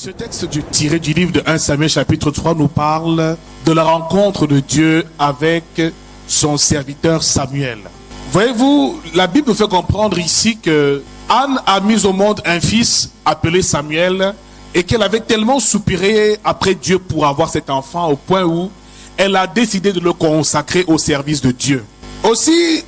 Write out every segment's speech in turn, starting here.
Ce texte tiré du livre de 1 Samuel chapitre 3 nous parle de la rencontre de Dieu avec son serviteur Samuel. Voyez-vous, la Bible nous fait comprendre ici que Anne a mis au monde un fils appelé Samuel et qu'elle avait tellement soupiré après Dieu pour avoir cet enfant au point où elle a décidé de le consacrer au service de Dieu. Aussi,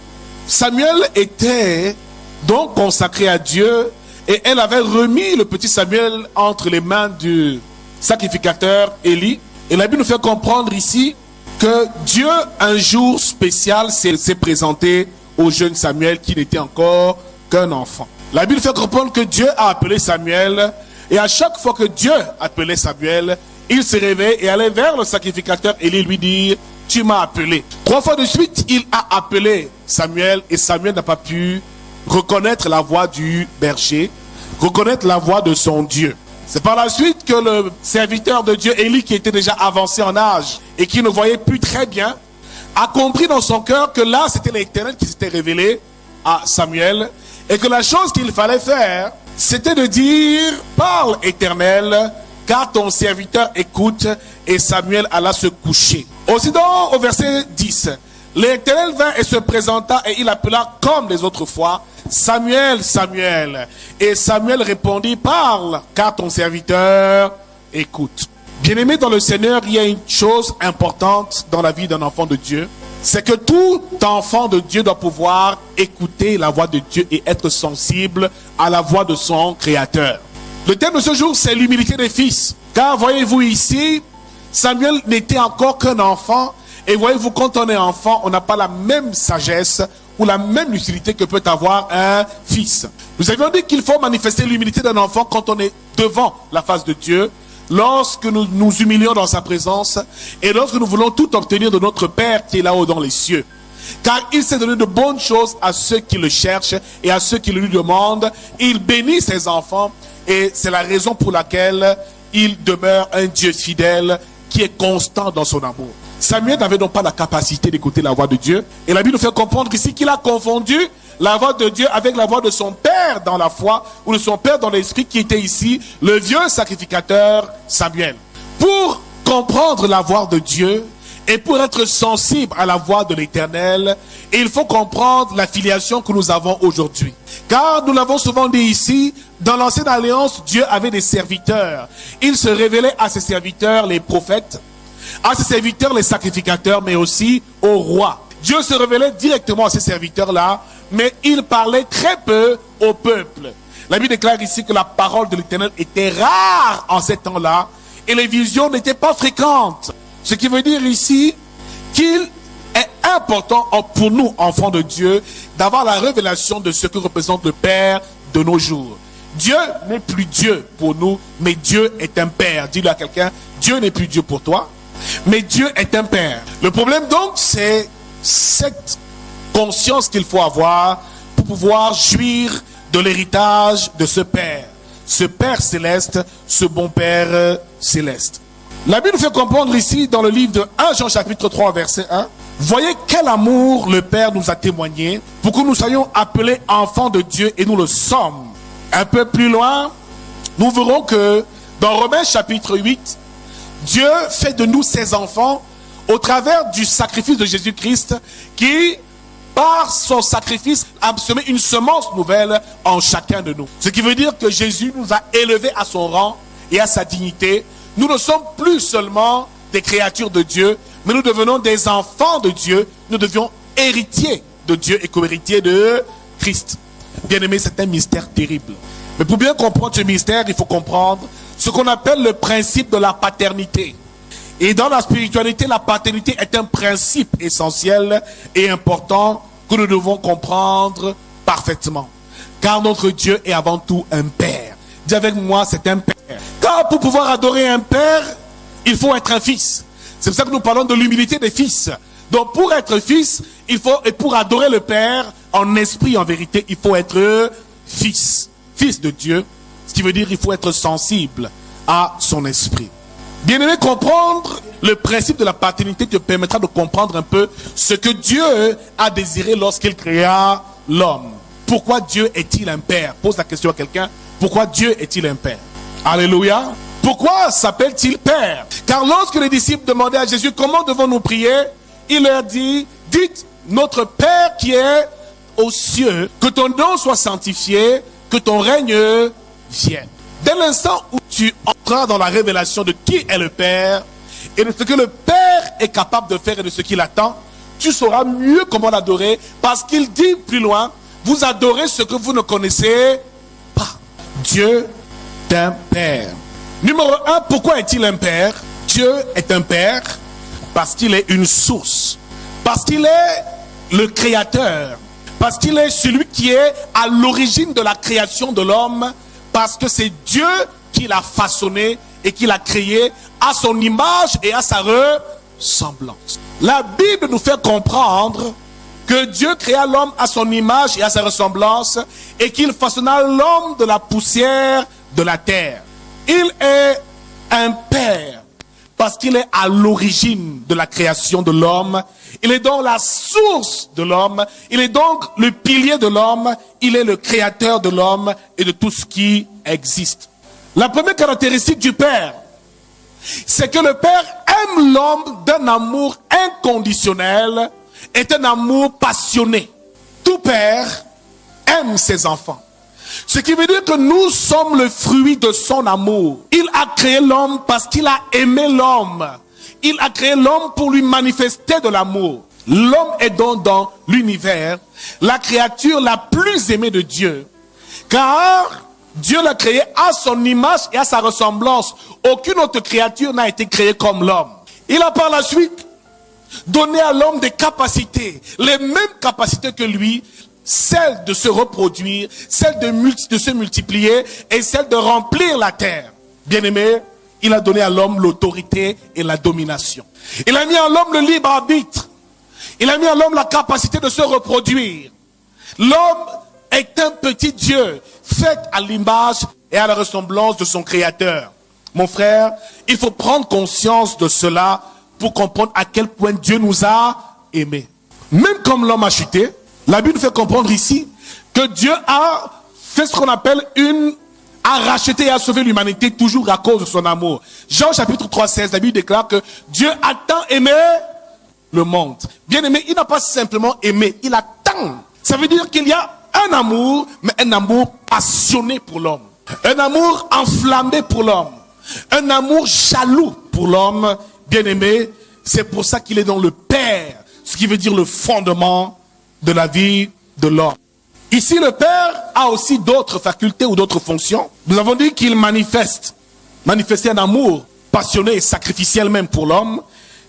Samuel était donc consacré à Dieu et elle avait remis le petit Samuel entre les mains du sacrificateur Élie. Et la Bible nous fait comprendre ici que Dieu, un jour spécial, s'est présenté au jeune Samuel qui n'était encore qu'un enfant. La Bible fait comprendre que Dieu a appelé Samuel et à chaque fois que Dieu appelait Samuel, il se réveillait et allait vers le sacrificateur Élie lui dire « Tu m'as appelé ». 3 fois de suite, il a appelé Samuel et Samuel n'a pas pu reconnaître la voix du berger, reconnaître la voix de son Dieu. C'est par la suite que le serviteur de Dieu, Élie, qui était déjà avancé en âge et qui ne voyait plus très bien, a compris dans son cœur que là, c'était l'Éternel qui s'était révélé à Samuel et que la chose qu'il fallait faire, c'était de dire « Parle, Éternel, car ton serviteur écoute » et Samuel alla se coucher. Aussitôt, au verset 10, l'Éternel vint et se présenta et il appela comme les autres fois « Samuel, Samuel » et Samuel répondit « Parle, car ton serviteur écoute ». Bien-aimé dans le Seigneur, il y a une chose importante dans la vie d'un enfant de Dieu, c'est que tout enfant de Dieu doit pouvoir écouter la voix de Dieu et être sensible à la voix de son Créateur. Le thème de ce jour, c'est l'humilité des fils. Car voyez-vous ici, Samuel n'était encore qu'un enfant. Et voyez-vous, quand on est enfant, on n'a pas la même sagesse ou la même lucidité que peut avoir un fils. Nous avions dit qu'il faut manifester l'humilité d'un enfant quand on est devant la face de Dieu, lorsque nous nous humilions dans sa présence et lorsque nous voulons tout obtenir de notre Père qui est là-haut dans les cieux. Car il s'est donné de bonnes choses à ceux qui le cherchent et à ceux qui le lui demandent. Il bénit ses enfants et c'est la raison pour laquelle il demeure un Dieu fidèle qui est constant dans son amour. Samuel n'avait donc pas la capacité d'écouter la voix de Dieu. Et la Bible nous fait comprendre ici qu'il a confondu la voix de Dieu avec la voix de son père dans la foi ou de son père dans l'esprit qui était ici le vieux sacrificateur Samuel. Pour comprendre la voix de Dieu et pour être sensible à la voix de l'Éternel, il faut comprendre la filiation que nous avons aujourd'hui. Car nous l'avons souvent dit ici, dans l'ancienne alliance, Dieu avait des serviteurs. Il se révélait à ses serviteurs, les prophètes, à ses serviteurs, les sacrificateurs, mais aussi au roi. Dieu se révélait directement à ces serviteurs-là, mais il parlait très peu au peuple. La Bible déclare ici que la parole de l'Éternel était rare en ces temps-là, et les visions n'étaient pas fréquentes. Ce qui veut dire ici qu'il est important pour nous, enfants de Dieu, d'avoir la révélation de ce que représente le Père de nos jours. Dieu n'est plus Dieu pour nous, mais Dieu est un Père. Dis-le à quelqu'un, Dieu n'est plus Dieu pour toi, mais Dieu est un Père. Le problème donc, c'est cette conscience qu'il faut avoir pour pouvoir jouir de l'héritage de ce Père céleste, ce bon Père céleste. La Bible nous fait comprendre ici dans le livre de 1 Jean chapitre 3 verset 1, voyez quel amour le Père nous a témoigné pour que nous soyons appelés enfants de Dieu et nous le sommes. Un peu plus loin, nous verrons que dans Romains chapitre 8, Dieu fait de nous ses enfants au travers du sacrifice de Jésus-Christ qui, par son sacrifice, a semé une semence nouvelle en chacun de nous. Ce qui veut dire que Jésus nous a élevés à son rang et à sa dignité. Nous ne sommes plus seulement des créatures de Dieu, mais nous devenons des enfants de Dieu. Nous devions héritiers de Dieu et co-héritiers de Christ. Bien-aimé, c'est un mystère terrible. Mais pour bien comprendre ce mystère, il faut comprendre ce qu'on appelle le principe de la paternité. Et dans la spiritualité, la paternité est un principe essentiel et important que nous devons comprendre parfaitement. Car notre Dieu est avant tout un Père. Dis avec moi, c'est un Père. Car pour pouvoir adorer un Père, il faut être un fils. C'est pour ça que nous parlons de l'humilité des fils. Donc pour être fils, et pour adorer le Père, en esprit, en vérité, il faut être fils. Fils de Dieu, ce qui veut dire qu'il faut être sensible à son esprit. Bien-aimé, comprendre le principe de la paternité te permettra de comprendre un peu ce que Dieu a désiré lorsqu'il créa l'homme. Pourquoi Dieu est-il un père? Pose la question à quelqu'un. Pourquoi Dieu est-il un père? Alléluia. Pourquoi s'appelle-t-il Père? Car lorsque les disciples demandaient à Jésus comment devons-nous prier, il leur dit, dites notre Père qui est aux cieux, que ton nom soit sanctifié, que ton règne vienne. Dès l'instant où tu entreras dans la révélation de qui est le Père et de ce que le Père est capable de faire et de ce qu'il attend, tu sauras mieux comment l'adorer, parce qu'il dit plus loin, vous adorez ce que vous ne connaissez pas. Dieu est un Père. Numéro 1, pourquoi est-il un Père? Dieu est un Père parce qu'il est une source, parce qu'il est le Créateur, parce qu'il est celui qui est à l'origine de la création de l'homme, parce que c'est Dieu qui l'a façonné et qui l'a créé à son image et à sa ressemblance. La Bible nous fait comprendre que Dieu créa l'homme à son image et à sa ressemblance et qu'il façonna l'homme de la poussière de la terre. Il est un Père parce qu'il est à l'origine de la création de l'homme. Il est donc la source de l'homme. Il est donc le pilier de l'homme. Il est le créateur de l'homme et de tout ce qui existe. La première caractéristique du Père, c'est que le Père aime l'homme d'un amour inconditionnel et un amour passionné. Tout Père aime ses enfants. Ce qui veut dire que nous sommes le fruit de son amour. Il a créé l'homme parce qu'il a aimé l'homme. Il a créé l'homme pour lui manifester de l'amour. L'homme est donc dans l'univers la créature la plus aimée de Dieu. Car Dieu l'a créé à son image et à sa ressemblance. Aucune autre créature n'a été créée comme l'homme. Il a par la suite donné à l'homme des capacités, les mêmes capacités que lui, celle de se reproduire, celle de se multiplier et celle de remplir la terre. Bien-aimé, il a donné à l'homme l'autorité et la domination. Il a mis à l'homme le libre arbitre. Il a mis à l'homme la capacité de se reproduire. L'homme est un petit Dieu, fait à l'image et à la ressemblance de son Créateur. Mon frère, il faut prendre conscience de cela pour comprendre à quel point Dieu nous a aimés. Même comme l'homme a chuté, la Bible nous fait comprendre ici que Dieu a fait ce qu'on appelle a racheté et a sauvé l'humanité toujours à cause de son amour. Jean chapitre 3,16, la Bible déclare que Dieu a tant aimé le monde. Bien aimé, il n'a pas simplement aimé, il a tant. Ça veut dire qu'il y a un amour, mais un amour passionné pour l'homme. Un amour enflammé pour l'homme. Un amour jaloux pour l'homme. Bien aimé, c'est pour ça qu'il est dans le Père, ce qui veut dire le fondement de la vie de l'homme. Ici, le Père a aussi d'autres facultés ou d'autres fonctions. Nous avons dit qu'il manifestait un amour passionné et sacrificiel même pour l'homme.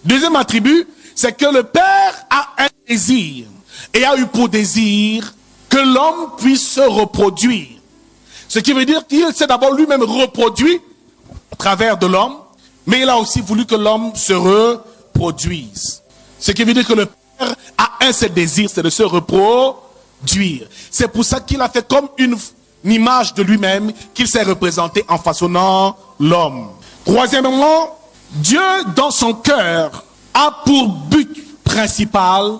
Deuxième attribut, c'est que le Père a un désir et a eu pour désir que l'homme puisse se reproduire. Ce qui veut dire qu'il s'est d'abord lui-même reproduit à travers de l'homme, mais il a aussi voulu que l'homme se reproduise. Ce qui veut dire que le Père a un seul désir, c'est de se reproduire. C'est pour ça qu'il a fait comme une image de lui-même qu'il s'est représenté en façonnant l'homme. Troisièmement, Dieu dans son cœur a pour but principal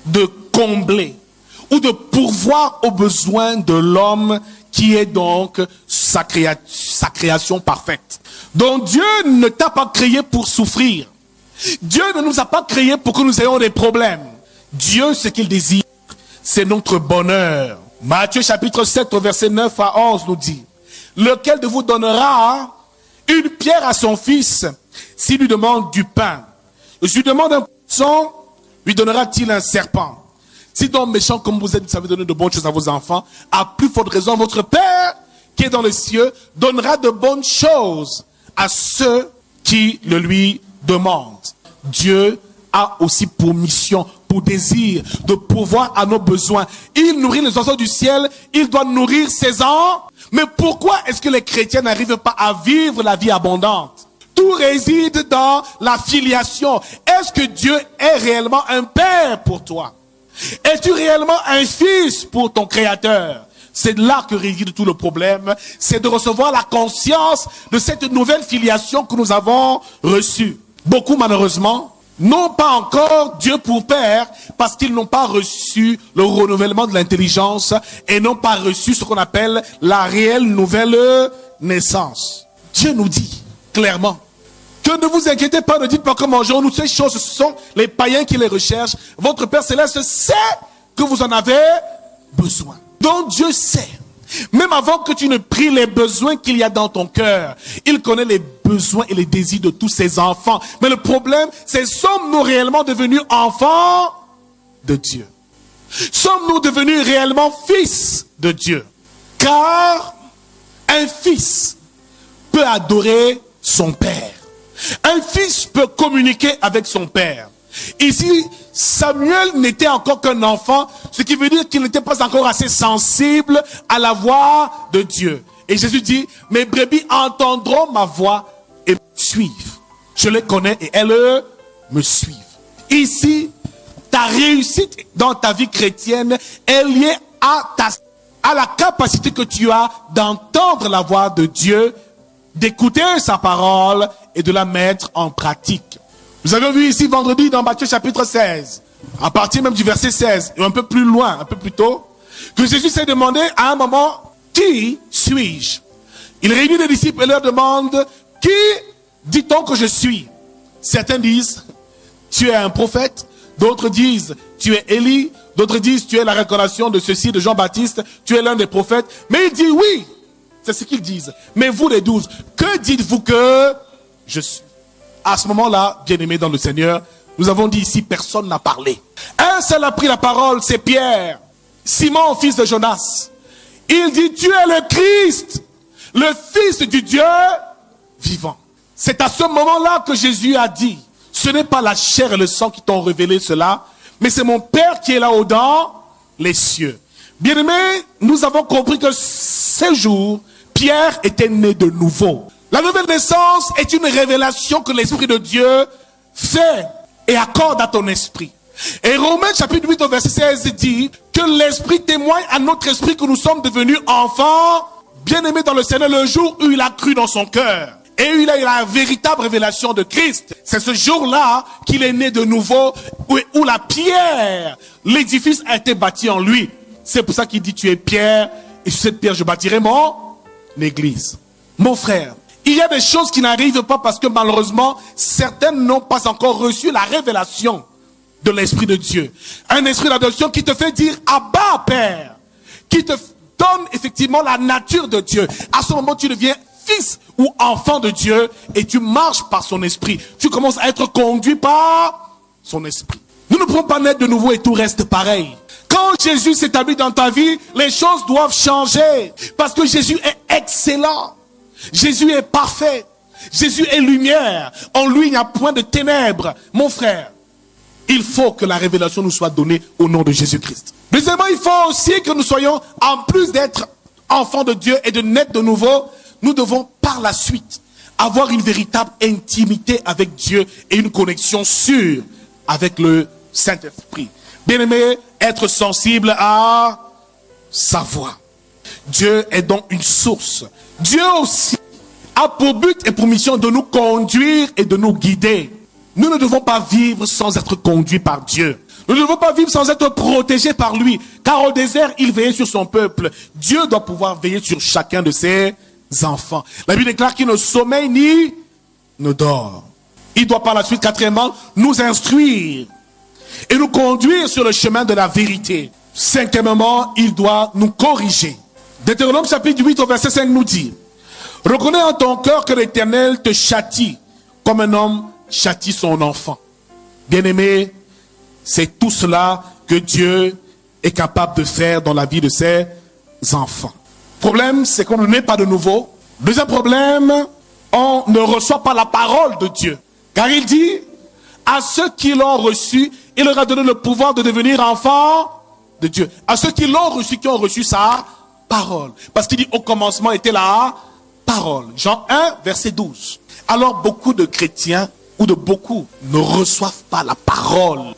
de combler ou de pourvoir aux besoins de l'homme qui est donc sa création parfaite. Donc Dieu ne t'a pas créé pour souffrir. Dieu ne nous a pas créés pour que nous ayons des problèmes. Dieu, ce qu'il désire, c'est notre bonheur. Matthieu chapitre 7 au verset 9 à 11 nous dit: lequel de vous donnera une pierre à son fils s'il lui demande du pain? Je lui demande un poisson, lui donnera-t-il un serpent? Si donc méchant comme vous êtes, vous savez donner de bonnes choses à vos enfants, à plus forte raison, votre Père qui est dans les cieux donnera de bonnes choses à ceux qui le lui demandent. Dieu a aussi pour mission, pour désir, de pourvoir à nos besoins. Il nourrit les oiseaux du ciel, il doit nourrir ses enfants. Mais pourquoi est-ce que les chrétiens n'arrivent pas à vivre la vie abondante? Tout réside dans la filiation. Est-ce que Dieu est réellement un père pour toi? Es-tu réellement un fils pour ton Créateur? C'est là que réside tout le problème. C'est de recevoir la conscience de cette nouvelle filiation que nous avons reçue. Beaucoup, malheureusement, n'ont pas encore Dieu pour Père parce qu'ils n'ont pas reçu le renouvellement de l'intelligence et n'ont pas reçu ce qu'on appelle la réelle nouvelle naissance. Dieu nous dit clairement que ne vous inquiétez pas, ne dites pas que mangeons-nous ces choses, ce sont les païens qui les recherchent. Votre Père Céleste sait que vous en avez besoin. Donc Dieu sait. Même avant que tu ne pries les besoins qu'il y a dans ton cœur, il connaît les besoins et les désirs de tous ses enfants. Mais le problème, c'est sommes-nous réellement devenus enfants de Dieu? Sommes-nous devenus réellement fils de Dieu? Car un fils peut adorer son père. Un fils peut communiquer avec son père. Ici, Samuel n'était encore qu'un enfant, ce qui veut dire qu'il n'était pas encore assez sensible à la voix de Dieu. Et Jésus dit, mes brebis entendront ma voix et me suivent. Je les connais et elles me suivent. Ici, ta réussite dans ta vie chrétienne est liée à la capacité que tu as d'entendre la voix de Dieu, d'écouter sa parole et de la mettre en pratique. Nous avons vu ici vendredi dans Matthieu chapitre 16, à partir même du verset 16, et un peu plus loin, un peu plus tôt, que Jésus s'est demandé à un moment, qui suis-je? Il réunit les disciples et leur demande, qui dit-on que je suis? Certains disent, tu es un prophète. D'autres disent, tu es Élie. D'autres disent, tu es la réincarnation de ceci, de Jean-Baptiste. Tu es l'un des prophètes. Mais il dit, oui, c'est ce qu'ils disent. Mais vous les 12, que dites-vous que je suis? À ce moment-là, bien-aimés dans le Seigneur, nous avons dit ici, personne n'a parlé. Un seul a pris la parole, c'est Pierre, Simon, fils de Jonas. Il dit, tu es le Christ, le Fils du Dieu vivant. C'est à ce moment-là que Jésus a dit, ce n'est pas la chair et le sang qui t'ont révélé cela, mais c'est mon Père qui est là-haut dans les cieux. Bien-aimés, nous avons compris que ce jour, Pierre était né de nouveau. La nouvelle naissance est une révélation que l'Esprit de Dieu fait et accorde à ton esprit. Et Romains chapitre 8 au verset 16 dit que l'Esprit témoigne à notre esprit que nous sommes devenus enfants, bien-aimés dans le Seigneur, le jour où il a cru dans son cœur. Et il a eu la véritable révélation de Christ. C'est ce jour-là qu'il est né de nouveau, où la pierre, l'édifice a été bâti en lui. C'est pour ça qu'il dit, tu es pierre, et sur cette pierre je bâtirai mon église. Mon frère, il y a des choses qui n'arrivent pas parce que malheureusement, certaines n'ont pas encore reçu la révélation de l'Esprit de Dieu. Un esprit d'adoption qui te fait dire, Abba, Père, qui te donne effectivement la nature de Dieu. À ce moment, tu deviens fils ou enfant de Dieu et tu marches par son esprit. Tu commences à être conduit par son esprit. Nous ne pouvons pas naître de nouveau et tout reste pareil. Quand Jésus s'établit dans ta vie, les choses doivent changer. Parce que Jésus est excellent. Jésus est parfait. Jésus est lumière. En lui, il n'y a point de ténèbres. Mon frère, il faut que la révélation nous soit donnée au nom de Jésus-Christ. Deuxièmement, il faut aussi que nous soyons, en plus d'être enfants de Dieu et de naître de nouveau, nous devons par la suite avoir une véritable intimité avec Dieu et une connexion sûre avec le Saint-Esprit. Bien-aimé, être sensible à sa voix. Dieu est donc une source. Dieu aussi a pour but et pour mission de nous conduire et de nous guider. Nous ne devons pas vivre sans être conduits par Dieu. Nous ne devons pas vivre sans être protégés par lui. Car au désert, il veillait sur son peuple. Dieu doit pouvoir veiller sur chacun de ses enfants. La Bible déclare qu'il ne sommeille ni ne dort. Il doit par la suite, quatrièmement, nous instruire et nous conduire sur le chemin de la vérité. Cinquièmement, il doit nous corriger. Deutéronome chapitre 8 au verset 5 nous dit, reconnais en ton cœur que l'Éternel te châtie comme un homme châtie son enfant. Bien-aimé, c'est tout cela que Dieu est capable de faire dans la vie de ses enfants. Le problème, c'est qu'on ne naît pas de nouveau. Deuxième problème, on ne reçoit pas la parole de Dieu. Car il dit, à ceux qui l'ont reçu, il leur a donné le pouvoir de devenir enfants de Dieu. À ceux qui l'ont reçu, qui ont reçu sa parole. Parce qu'il dit, au commencement était la parole. Jean 1, verset 12. Alors beaucoup de chrétiens, ou de beaucoup, ne reçoivent pas la parole.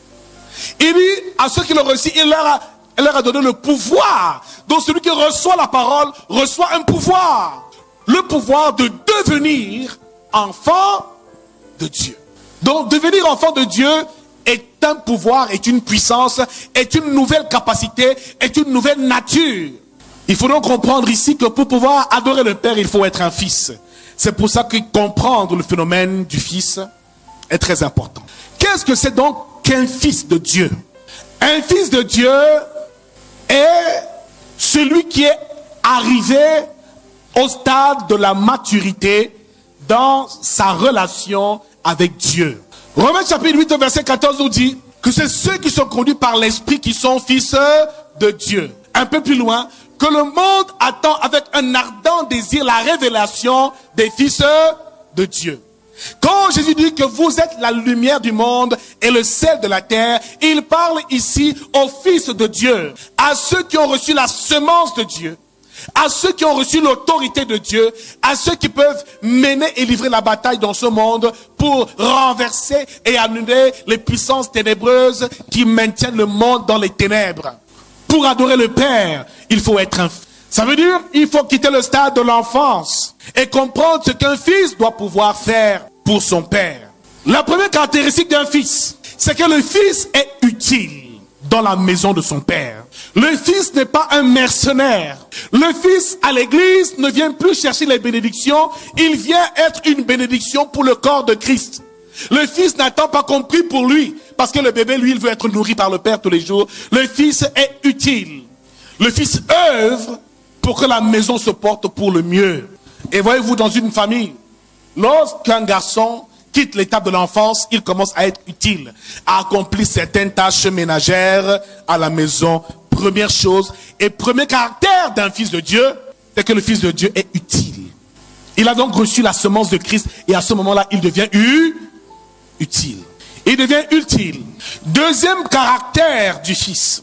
Il dit, à ceux qui l'ont reçu, il leur a donné le pouvoir. Donc celui qui reçoit la parole, reçoit un pouvoir. Le pouvoir de devenir enfant de Dieu. Donc devenir enfant de Dieu est un pouvoir, est une puissance, est une nouvelle capacité, est une nouvelle nature. Il faut donc comprendre ici que pour pouvoir adorer le Père, il faut être un fils. C'est pour ça que comprendre le phénomène du Fils est très important. Qu'est-ce que c'est donc qu'un fils de Dieu? Un fils de Dieu est celui qui est arrivé au stade de la maturité dans sa relation avec Dieu. Romains chapitre 8, verset 14 nous dit que c'est ceux qui sont conduits par l'Esprit qui sont fils de Dieu. Un peu plus loin, que le monde attend avec un ardent désir la révélation des fils de Dieu. Quand Jésus dit que vous êtes la lumière du monde et le sel de la terre, il parle ici aux fils de Dieu, à ceux qui ont reçu la semence de Dieu, à ceux qui ont reçu l'autorité de Dieu, à ceux qui peuvent mener et livrer la bataille dans ce monde pour renverser et annuler les puissances ténébreuses qui maintiennent le monde dans les ténèbres. Pour adorer le Père, il faut être un fils. Ça veut dire il faut quitter le stade de l'enfance et comprendre ce qu'un fils doit pouvoir faire pour son père. La première caractéristique d'un fils, c'est que le fils est utile dans la maison de son père. Le fils n'est pas un mercenaire. Le fils à l'église ne vient plus chercher les bénédictions, il vient être une bénédiction pour le corps de Christ. Le fils n'attend pas qu'on prie pour lui, parce que le bébé, lui, il veut être nourri par le père tous les jours. Le fils est utile. Le fils œuvre pour que la maison se porte pour le mieux. Et voyez-vous, dans une famille, lorsqu'un garçon quitte l'étape de l'enfance, il commence à être utile, à accomplir certaines tâches ménagères à la maison. Première chose, et premier caractère d'un fils de Dieu, c'est que le fils de Dieu est utile. Il a donc reçu la semence de Christ, et à ce moment-là, il devient utile. Il devient utile. Deuxième caractère du fils,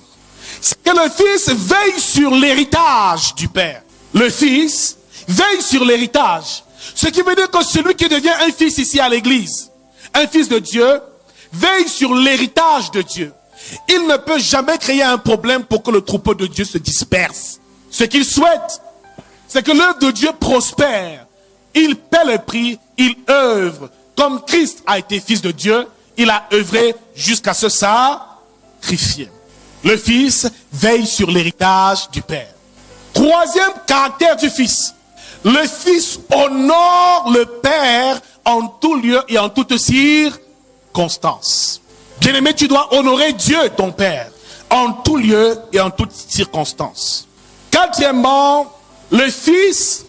c'est que le fils veille sur l'héritage du père. Le fils veille sur l'héritage. Ce qui veut dire que celui qui devient un fils ici à l'église, un fils de Dieu, veille sur l'héritage de Dieu. Il ne peut jamais créer un problème pour que le troupeau de Dieu se disperse. Ce qu'il souhaite, c'est que l'œuvre de Dieu prospère. Il paie le prix, il œuvre. Comme Christ a été fils de Dieu, il a œuvré jusqu'à se sacrifier. Le fils veille sur l'héritage du père. Troisième caractère du fils. Le fils honore le père en tout lieu et en toute circonstance. Bien-aimé, tu dois honorer Dieu, ton père, en tout lieu et en toute circonstance. Quatrièmement, le fils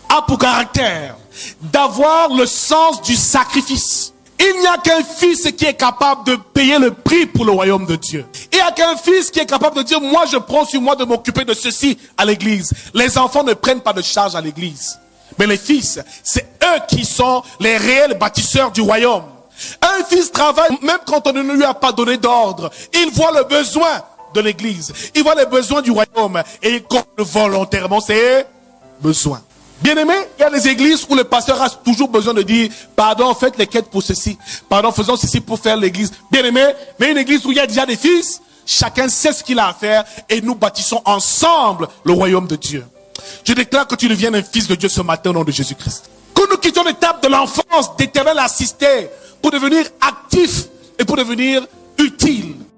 a pour caractère d'avoir le sens du sacrifice. Il n'y a qu'un fils qui est capable de payer le prix pour le royaume de Dieu. Il n'y a qu'un fils qui est capable de dire, moi je prends sur moi de m'occuper de ceci à l'église. Les enfants ne prennent pas de charge à l'église. Mais les fils, c'est eux qui sont les réels bâtisseurs du royaume. Un fils travaille même quand on ne lui a pas donné d'ordre. Il voit le besoin de l'église. Il voit les besoins du royaume. Et il compte volontairement ses besoins. Bien aimé, il y a des églises où le pasteur a toujours besoin de dire, pardon, faites les quêtes pour ceci. Pardon, faisons ceci pour faire l'église. Bien aimé, mais une église où il y a déjà des fils, chacun sait ce qu'il a à faire et nous bâtissons ensemble le royaume de Dieu. Je déclare que tu deviennes un fils de Dieu ce matin au nom de Jésus-Christ. Que nous quittions l'étape de l'enfance, d'éternel assisté, pour devenir actif et pour devenir utile.